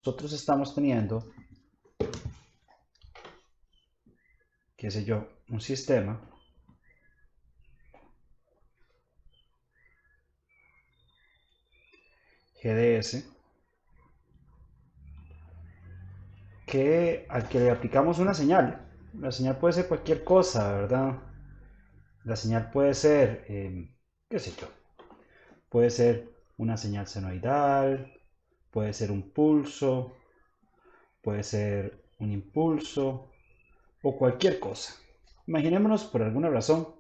nosotros estamos teniendo, qué sé yo, un sistema GDS al que le aplicamos una señal. La señal puede ser cualquier cosa, ¿verdad? La señal puede ser, qué sé yo, puede ser una señal senoidal, puede ser un pulso, puede ser un impulso o cualquier cosa. Imaginémonos por alguna razón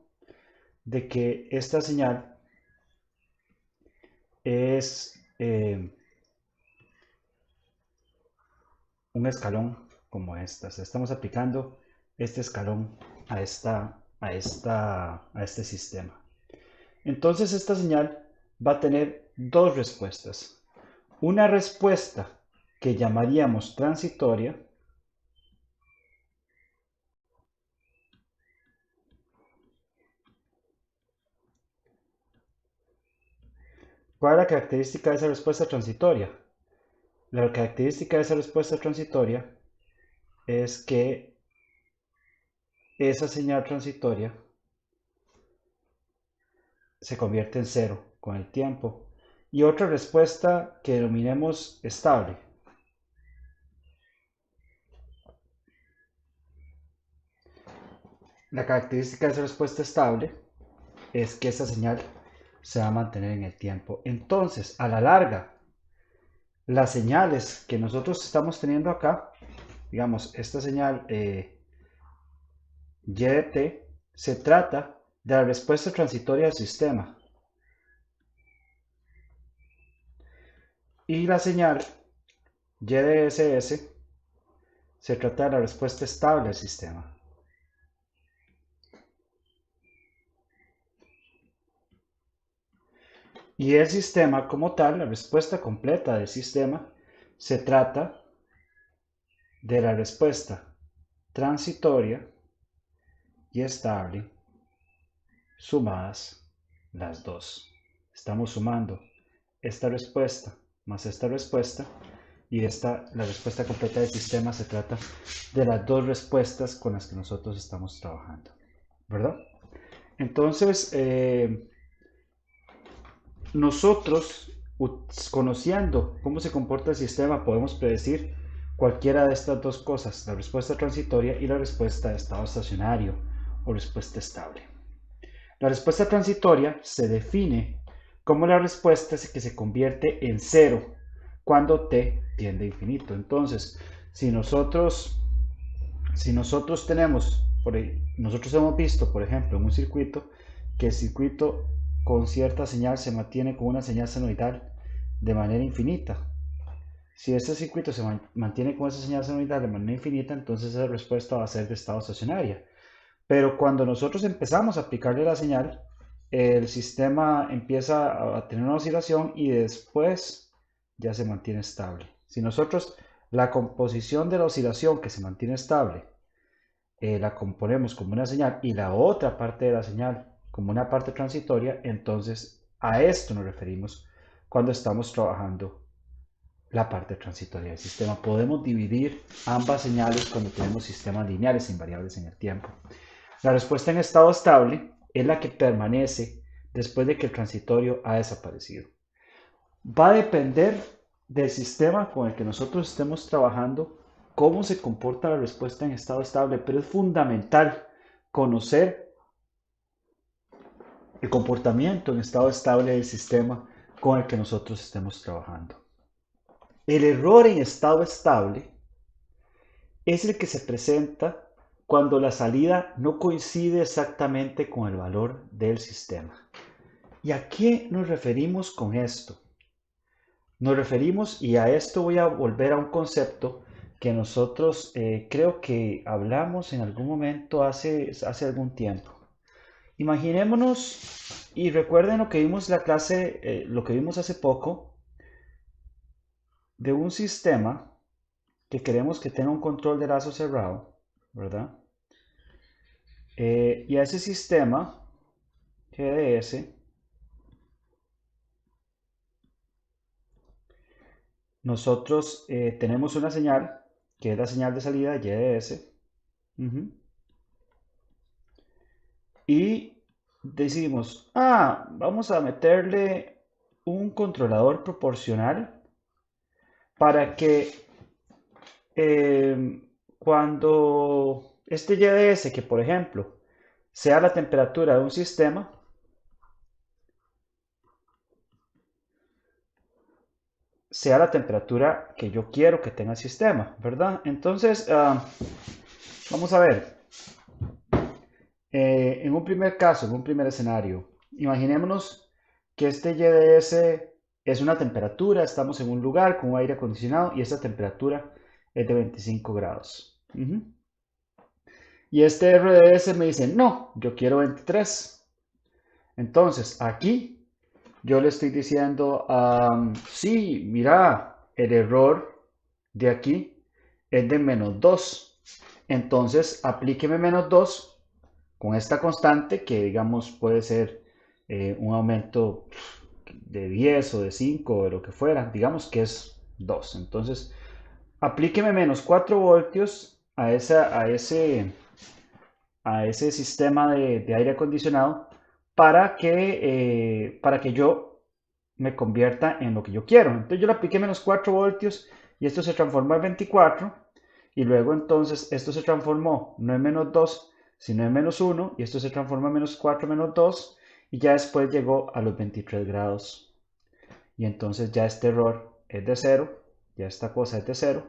de que esta señal es un escalón como esta. O sea, estamos aplicando este escalón a este sistema. Entonces esta señal va a tener dos respuestas. Una respuesta que llamaríamos transitoria ¿Cuál es la característica de esa respuesta transitoria? La característica de esa respuesta transitoria es que esa señal transitoria se convierte en cero con el tiempo. Y otra respuesta que denominemos estable. La característica de esa respuesta estable es que esa señal se va a mantener en el tiempo. Entonces, a la larga, las señales que nosotros estamos teniendo acá, digamos, esta señal y de t, se trata de la respuesta transitoria del sistema. Y la señal y de ss se trata de la respuesta estable del sistema. Y el sistema como tal, la respuesta completa del sistema, se trata de la respuesta transitoria y estable sumadas las dos. Estamos sumando esta respuesta más esta respuesta y la respuesta completa del sistema se trata de las dos respuestas con las que nosotros estamos trabajando, ¿verdad? Entonces, nosotros, conociendo cómo se comporta el sistema, podemos predecir cualquiera de estas dos cosas, la respuesta transitoria y la respuesta de estado estacionario o respuesta estable. La respuesta transitoria se define como la respuesta que se convierte en cero cuando t tiende a infinito. Entonces, si nosotros nosotros hemos visto, por ejemplo, en un circuito, que el circuito con cierta señal se mantiene con una señal senoidal de manera infinita. Si este circuito se mantiene con esa señal senoidal de manera infinita, entonces esa respuesta va a ser de estado estacionaria. Pero cuando nosotros empezamos a aplicarle la señal, el sistema empieza a tener una oscilación y después ya se mantiene estable. Si nosotros la composición de la oscilación que se mantiene estable la componemos como una señal y la otra parte de la señal como una parte transitoria, entonces a esto nos referimos cuando estamos trabajando la parte transitoria del sistema. Podemos dividir ambas señales cuando tenemos sistemas lineales invariables en el tiempo. La respuesta en estado estable es la que permanece después de que el transitorio ha desaparecido. Va a depender del sistema con el que nosotros estemos trabajando cómo se comporta la respuesta en estado estable, pero es fundamental conocer el comportamiento en estado estable del sistema con el que nosotros estemos trabajando. El error en estado estable es el que se presenta cuando la salida no coincide exactamente con el valor del sistema. ¿Y a qué nos referimos con esto? Nos referimos, y a esto voy a volver a un concepto que nosotros creo que hablamos en algún momento hace algún tiempo. Imaginémonos, y recuerden lo que vimos la clase, lo que vimos hace poco, de un sistema que queremos que tenga un control de lazo cerrado, ¿verdad? Y a ese sistema GDS nosotros tenemos una señal, que es la señal de salida YDS, y decimos, vamos a meterle un controlador proporcional para que cuando este YDS, que por ejemplo sea la temperatura de un sistema, sea la temperatura que yo quiero que tenga el sistema, ¿verdad? Entonces, vamos a ver. En un primer caso, en un primer escenario, imaginémonos que este YDS es una temperatura, estamos en un lugar con un aire acondicionado y esta temperatura es de 25 grados. Y este RDS me dice, no, yo quiero 23. Entonces, aquí yo le estoy diciendo, sí, mira, el error de aquí es de -2. Entonces, aplíqueme -2 con esta constante que, digamos, puede ser un aumento de 10 o de 5 o de lo que fuera. Digamos que es 2. Entonces, aplíqueme -4 voltios a ese sistema de aire acondicionado para que yo me convierta en lo que yo quiero. Entonces yo le apliqué -4 voltios y esto se transformó en 24 y luego entonces esto se transformó no en -2 sino en -1 y esto se transformó en -4 -2 y ya después llegó a los 23 grados y entonces ya este error es de 0, ya esta cosa es de 0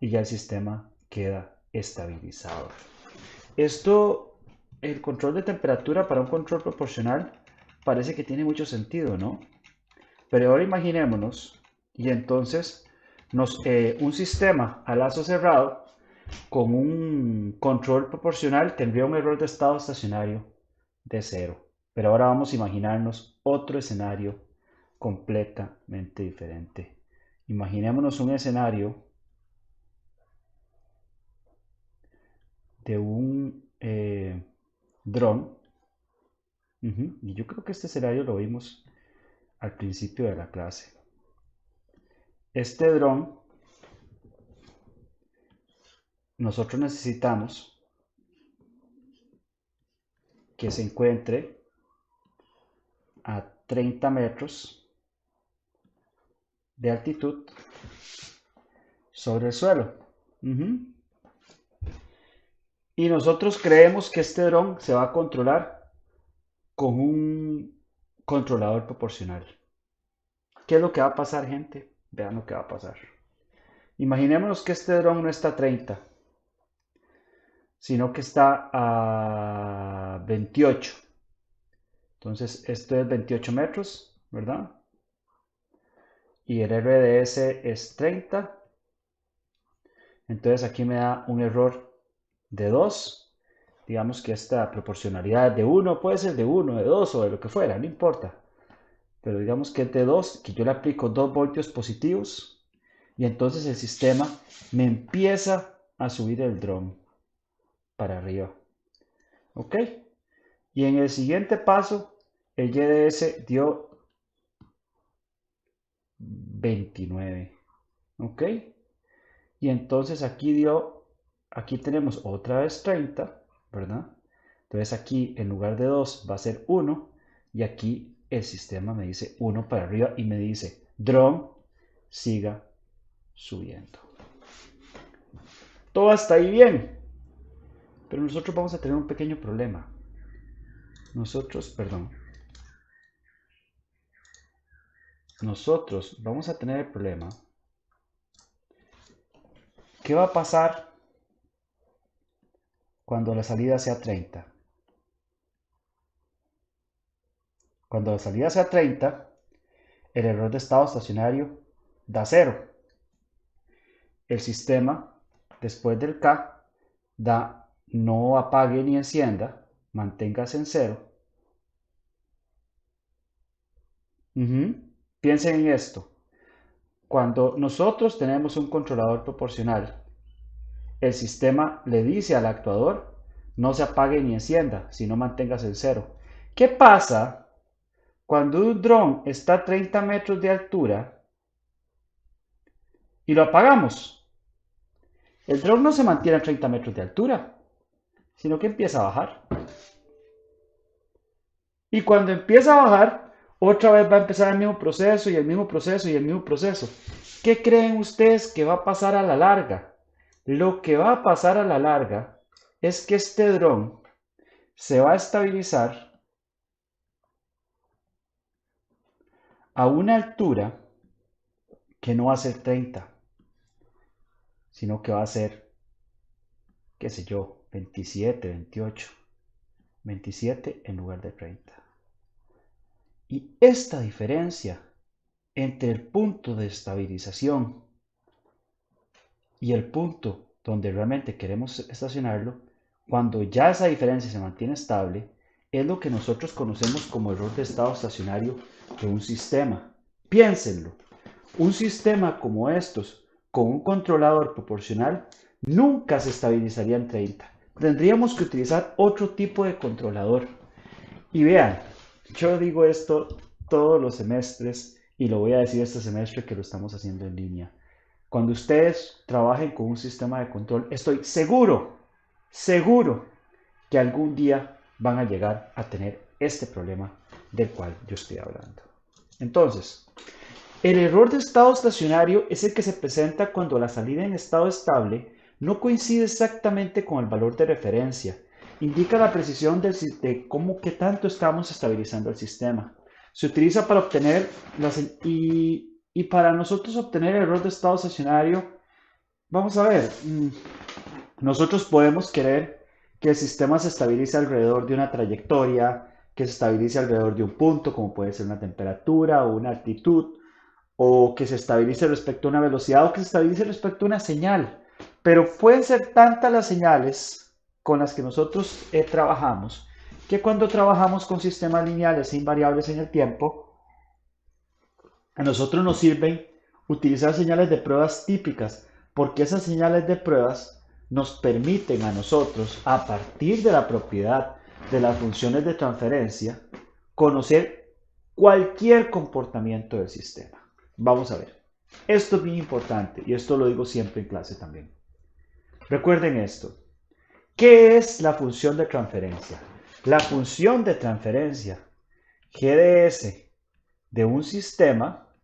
y ya el sistema queda estabilizado. Esto, el control de temperatura para un control proporcional parece que tiene mucho sentido, ¿no? Pero ahora imaginémonos, y entonces un sistema a lazo cerrado con un control proporcional tendría un error de estado estacionario de 0. Pero ahora vamos a imaginarnos otro escenario completamente diferente. Imaginémonos un escenario de un dron. Y yo creo que este escenario lo vimos al principio de la clase. Este dron, nosotros necesitamos que se encuentre a 30 metros de altitud sobre el suelo. Y nosotros creemos que este dron se va a controlar con un controlador proporcional. ¿Qué es lo que va a pasar, gente? Vean lo que va a pasar. Imaginémonos que este dron no está a 30, sino que está a 28. Entonces, esto es 28 metros, ¿verdad? Y el RDS es 30. Entonces aquí me da un error de 2. Digamos que esta proporcionalidad de 1 puede ser de 1, de 2 o de lo que fuera, no importa. Pero digamos que es de 2, que yo le aplico 2 voltios positivos y entonces el sistema me empieza a subir el dron para arriba. ¿Ok? Y en el siguiente paso, el YDS dio 29. ¿Ok? Y entonces aquí tenemos otra vez 30, ¿verdad? Entonces aquí en lugar de 2 va a ser 1 y aquí el sistema me dice 1 para arriba y me dice, dron, siga subiendo. Todo hasta ahí bien, pero nosotros vamos a tener un pequeño problema. Nosotros vamos a tener el problema. ¿Qué va a pasar cuando la salida sea 30? Cuando la salida sea 30, el error de estado estacionario da 0. El sistema, después del K, da no apague ni encienda, manténgase en 0. Piensen en esto. Cuando nosotros tenemos un controlador proporcional, el sistema le dice al actuador no se apague ni encienda, sino manténgase en 0. ¿Qué pasa cuando un dron está a 30 metros de altura y lo apagamos, el dron no se mantiene a 30 metros de altura, sino que empieza a bajar. Y cuando empieza a bajar, otra vez va a empezar el mismo proceso y el mismo proceso y el mismo proceso. ¿Qué creen ustedes que va a pasar a la larga? Lo que va a pasar a la larga es que este dron se va a estabilizar a una altura que no va a ser 30, sino que va a ser, qué sé yo, 27, 28, 27 en lugar de 30. Y esta diferencia entre el punto de estabilización y el punto donde realmente queremos estacionarlo, cuando ya esa diferencia se mantiene estable, es lo que nosotros conocemos como error de estado estacionario de un sistema. Piénsenlo, un sistema como estos, con un controlador proporcional, nunca se estabilizaría en 30. Tendríamos que utilizar otro tipo de controlador. Y vean, yo digo esto todos los semestres y lo voy a decir este semestre que lo estamos haciendo en línea. Cuando ustedes trabajen con un sistema de control, estoy seguro que algún día van a llegar a tener este problema del cual yo estoy hablando. Entonces, el error de estado estacionario es el que se presenta cuando la salida en estado estable no coincide exactamente con el valor de referencia. Indica la precisión de cómo que tanto estamos estabilizando el sistema. Se utiliza para obtener y para nosotros obtener el error de estado estacionario, vamos a ver, nosotros podemos querer que el sistema se estabilice alrededor de una trayectoria, que se estabilice alrededor de un punto, como puede ser una temperatura o una altitud, o que se estabilice respecto a una velocidad, o que se estabilice respecto a una señal. Pero pueden ser tantas las señales con las que nosotros trabajamos, que cuando trabajamos con sistemas lineales e invariables en el tiempo, a nosotros nos sirven utilizar señales de pruebas típicas, porque esas señales de pruebas nos permiten a nosotros, a partir de la propiedad de las funciones de transferencia, conocer cualquier comportamiento del sistema. Vamos a ver. Esto es bien importante y esto lo digo siempre en clase también. Recuerden esto. ¿Qué es la función de transferencia? La función de transferencia, GDS, de un sistema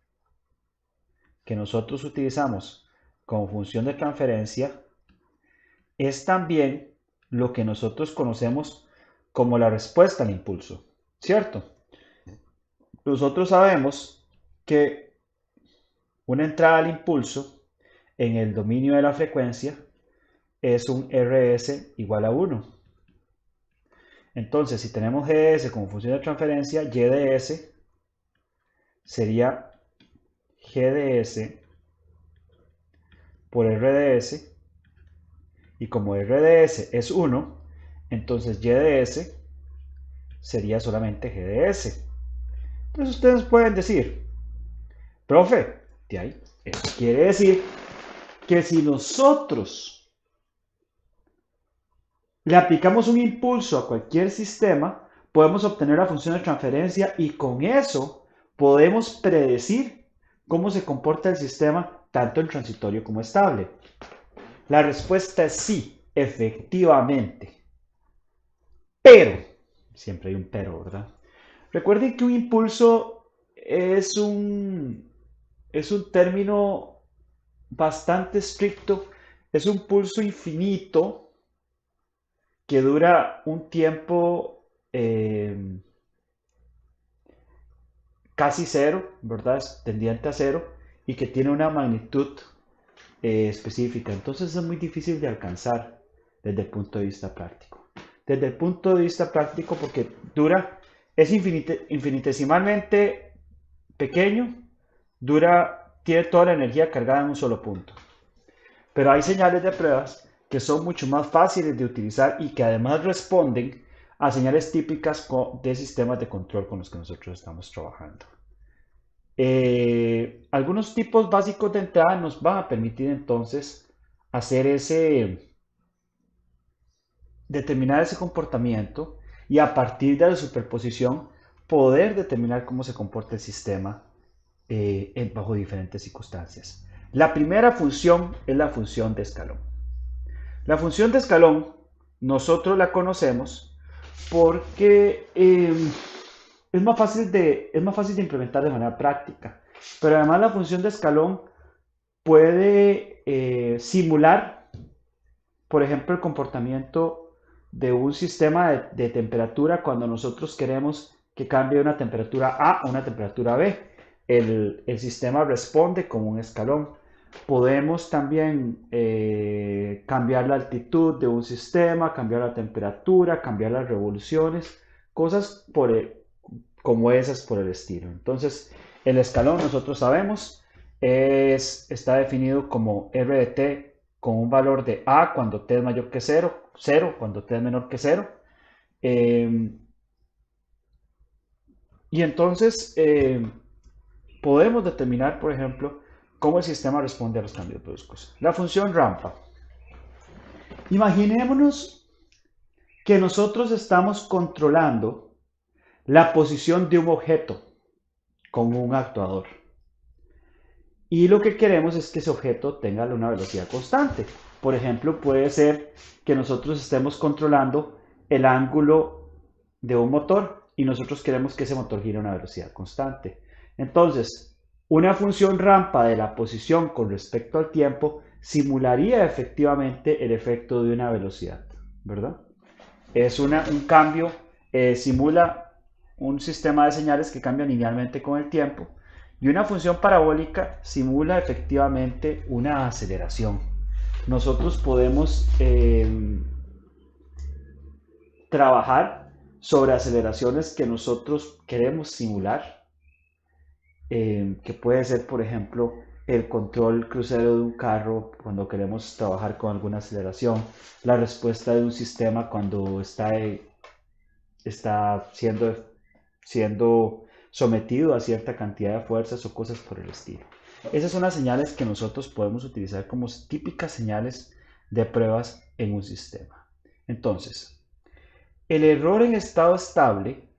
que nosotros utilizamos como función de transferencia es también lo que nosotros conocemos como la respuesta al impulso, ¿cierto? Nosotros sabemos que una entrada al impulso en el dominio de la frecuencia es un RS igual a 1. Entonces, si tenemos GDS como función de transferencia, YDS sería GDS por RDS, y como RDS es 1, entonces YDS sería solamente GDS. Entonces ustedes pueden decir, profe, de ahí, eso quiere decir que si nosotros le aplicamos un impulso a cualquier sistema, podemos obtener la función de transferencia y con eso podemos predecir cómo se comporta el sistema tanto en transitorio como estable. La respuesta es sí, efectivamente. Pero, siempre hay un pero, ¿verdad? Recuerden que un impulso es un término bastante estricto, es un pulso infinito que dura un tiempo casi cero, ¿verdad? Es tendiente a cero y que tiene una magnitud específica. Entonces es muy difícil de alcanzar desde el punto de vista práctico. Desde el punto de vista práctico porque es infinitesimalmente pequeño, tiene toda la energía cargada en un solo punto. Pero hay señales de pruebas que son mucho más fáciles de utilizar y que además responden a señales típicas de sistemas de control con los que nosotros estamos trabajando. Algunos tipos básicos de entrada nos van a permitir entonces determinar ese comportamiento y a partir de la superposición poder determinar cómo se comporta el sistema bajo diferentes circunstancias. La primera función es la función de escalón. La función de escalón nosotros la conocemos porque es más fácil de implementar de manera práctica. Pero además la función de escalón puede simular, por ejemplo, el comportamiento de un sistema de temperatura cuando nosotros queremos que cambie de una temperatura A a una temperatura B. El sistema responde como un escalón. Podemos también cambiar la altitud de un sistema, cambiar la temperatura, cambiar las revoluciones, cosas como esas por el estilo. Entonces, el escalón, nosotros sabemos, está definido como R de t con un valor de A cuando t es mayor que 0, 0 cuando t es menor que 0. Y entonces podemos determinar, por ejemplo, cómo el sistema responde a los cambios bruscos. La función rampa. Imaginémonos que nosotros estamos controlando la posición de un objeto con un actuador. Y lo que queremos es que ese objeto tenga una velocidad constante. Por ejemplo, puede ser que nosotros estemos controlando el ángulo de un motor y nosotros queremos que ese motor gire a una velocidad constante. Entonces, una función rampa de la posición con respecto al tiempo simularía efectivamente el efecto de una velocidad, ¿verdad? Es un cambio, simula un sistema de señales que cambia linealmente con el tiempo, y una función parabólica simula efectivamente una aceleración. Nosotros podemos trabajar sobre aceleraciones que nosotros queremos simular, que puede ser, por ejemplo, el control crucero de un carro cuando queremos trabajar con alguna aceleración, la respuesta de un sistema cuando está siendo sometido a cierta cantidad de fuerzas o cosas por el estilo. Esas son las señales que nosotros podemos utilizar como típicas señales de pruebas en un sistema. Entonces, el error en estado estable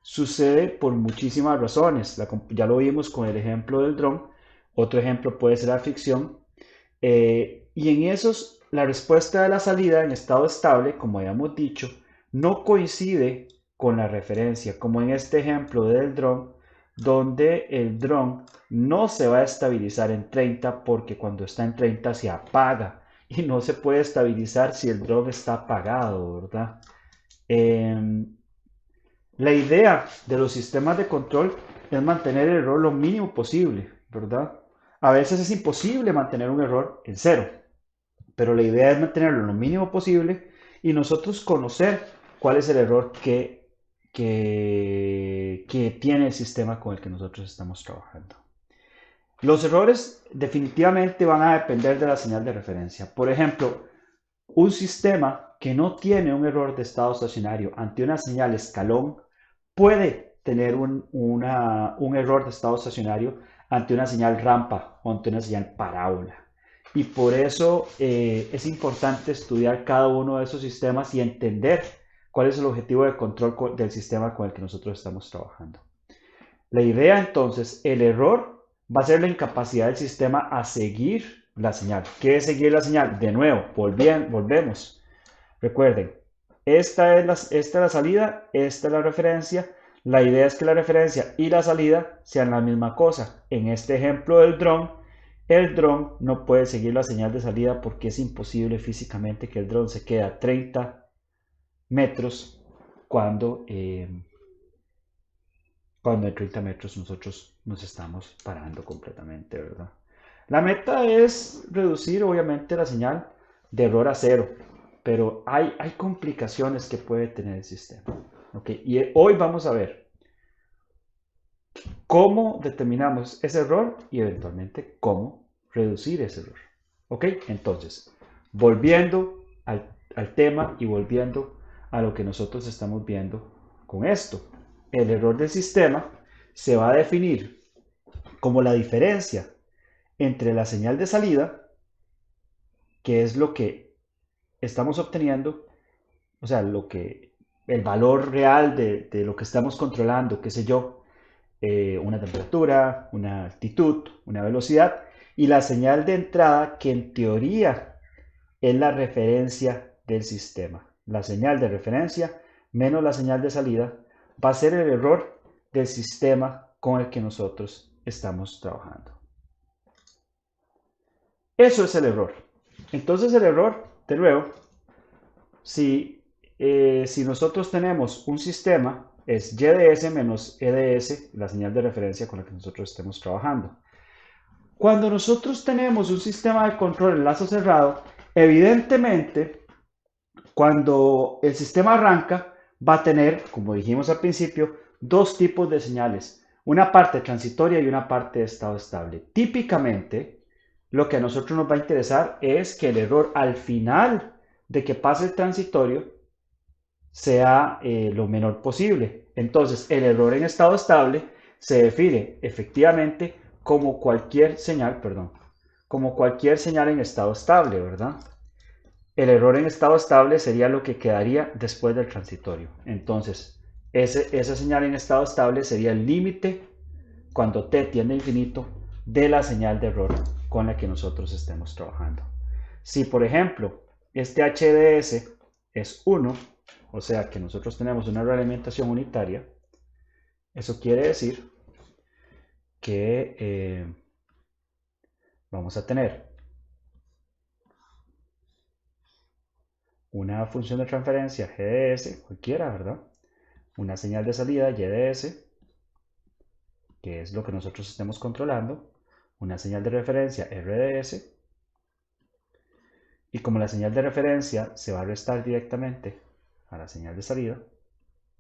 sucede por muchísimas razones. Ya lo vimos con el ejemplo del dron. Otro ejemplo puede ser la fricción. Y en esos, la respuesta de la salida en estado estable, como habíamos dicho, no coincide con la referencia, como en este ejemplo del dron, donde el dron no se va a estabilizar en 30 porque cuando está en 30 se apaga y no se puede estabilizar si el dron está apagado, ¿verdad? La idea de los sistemas de control es mantener el error lo mínimo posible, ¿verdad? A veces es imposible mantener un error en cero, pero la idea es mantenerlo lo mínimo posible y nosotros conocer cuál es el error que tiene el sistema con el que nosotros estamos trabajando. Los errores definitivamente van a depender de la señal de referencia. Por ejemplo, un sistema que no tiene un error de estado estacionario ante una señal escalón puede tener un error de estado estacionario ante una señal rampa o ante una señal parábola. Y por eso es importante estudiar cada uno de esos sistemas y entender cuál es el objetivo de control del sistema con el que nosotros estamos trabajando. La idea entonces, el error va a ser la incapacidad del sistema a seguir la señal. ¿Qué es seguir la señal? De nuevo, volvemos. Recuerden, esta es la salida, esta es la referencia. La idea es que la referencia y la salida sean la misma cosa. En este ejemplo del dron, el dron no puede seguir la señal de salida porque es imposible físicamente que el dron se quede a 30 metros cuando en 30 metros nosotros nos estamos parando completamente, ¿verdad? La meta es reducir obviamente la señal de error a cero, pero hay complicaciones que puede tener el sistema. ¿Okay? Y hoy vamos a ver cómo determinamos ese error y eventualmente cómo reducir ese error. ¿Ok? Entonces, volviendo al tema y volviendo a lo que nosotros estamos viendo con esto. El error del sistema se va a definir como la diferencia entre la señal de salida, que es lo que estamos obteniendo, o sea, el valor real de lo que estamos controlando, qué sé yo, una temperatura, una altitud, una velocidad, y la señal de entrada, que en teoría es la referencia del sistema. La señal de referencia menos la señal de salida va a ser el error del sistema con el que nosotros estamos trabajando. Eso es el error. Entonces el error, de nuevo, si nosotros tenemos un sistema, es YDS menos EDS, la señal de referencia con la que nosotros estemos trabajando. Cuando nosotros tenemos un sistema de control en lazo cerrado, evidentemente, cuando el sistema arranca, va a tener, como dijimos al principio, dos tipos de señales. Una parte transitoria y una parte de estado estable. Típicamente, lo que a nosotros nos va a interesar es que el error al final de que pase el transitorio sea lo menor posible. Entonces, el error en estado estable se define efectivamente como cualquier señal, como cualquier señal en estado estable, ¿verdad? El error en estado estable sería lo que quedaría después del transitorio. Entonces, esa señal en estado estable sería el límite cuando t tiende a infinito de la señal de error con la que nosotros estemos trabajando. Si, por ejemplo, este HDS es 1, o sea que nosotros tenemos una realimentación unitaria, eso quiere decir que vamos a tener una función de transferencia GDS, cualquiera, ¿verdad? Una señal de salida YDS, que es lo que nosotros estemos controlando, una señal de referencia RDS, y como la señal de referencia se va a restar directamente a la señal de salida,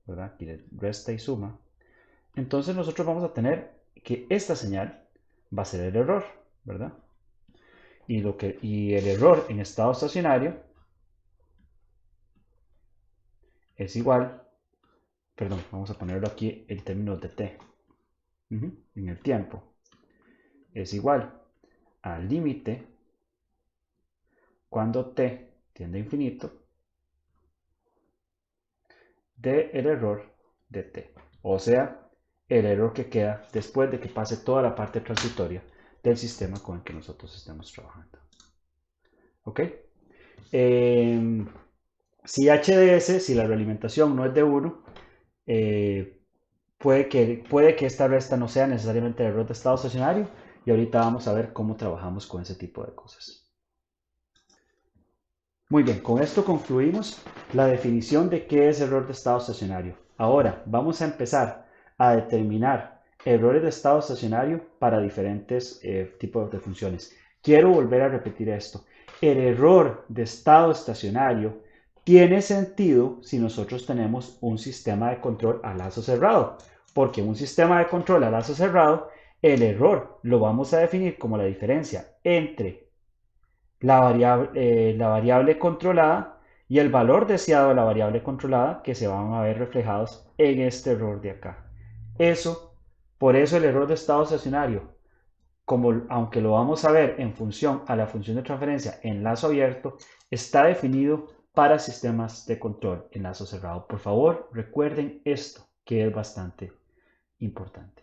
¿verdad? Aquí resta y suma, entonces nosotros vamos a tener que esta señal va a ser el error, ¿verdad? Y el error en estado estacionario es igual, vamos a ponerlo aquí en términos de t, en el tiempo, es igual al límite cuando t tiende a infinito del error de t, o sea, el error que queda después de que pase toda la parte transitoria del sistema con el que nosotros estemos trabajando. ¿Ok? Si HDS, si la realimentación no es de 1, puede que esta resta no sea necesariamente el error de estado estacionario, y ahorita vamos a ver cómo trabajamos con ese tipo de cosas. Muy bien, con esto concluimos la definición de qué es error de estado estacionario. Ahora vamos a empezar a determinar errores de estado estacionario para diferentes tipos de funciones. Quiero volver a repetir esto. El error de estado estacionario tiene sentido si nosotros tenemos un sistema de control a lazo cerrado, porque en un sistema de control a lazo cerrado, el error lo vamos a definir como la diferencia entre la variable controlada y el valor deseado de la variable controlada, que se van a ver reflejados en este error de acá. Por eso el error de estado estacionario, aunque lo vamos a ver en función a la función de transferencia en lazo abierto, está definido para sistemas de control en lazo cerrado. Por favor, recuerden esto, que es bastante importante.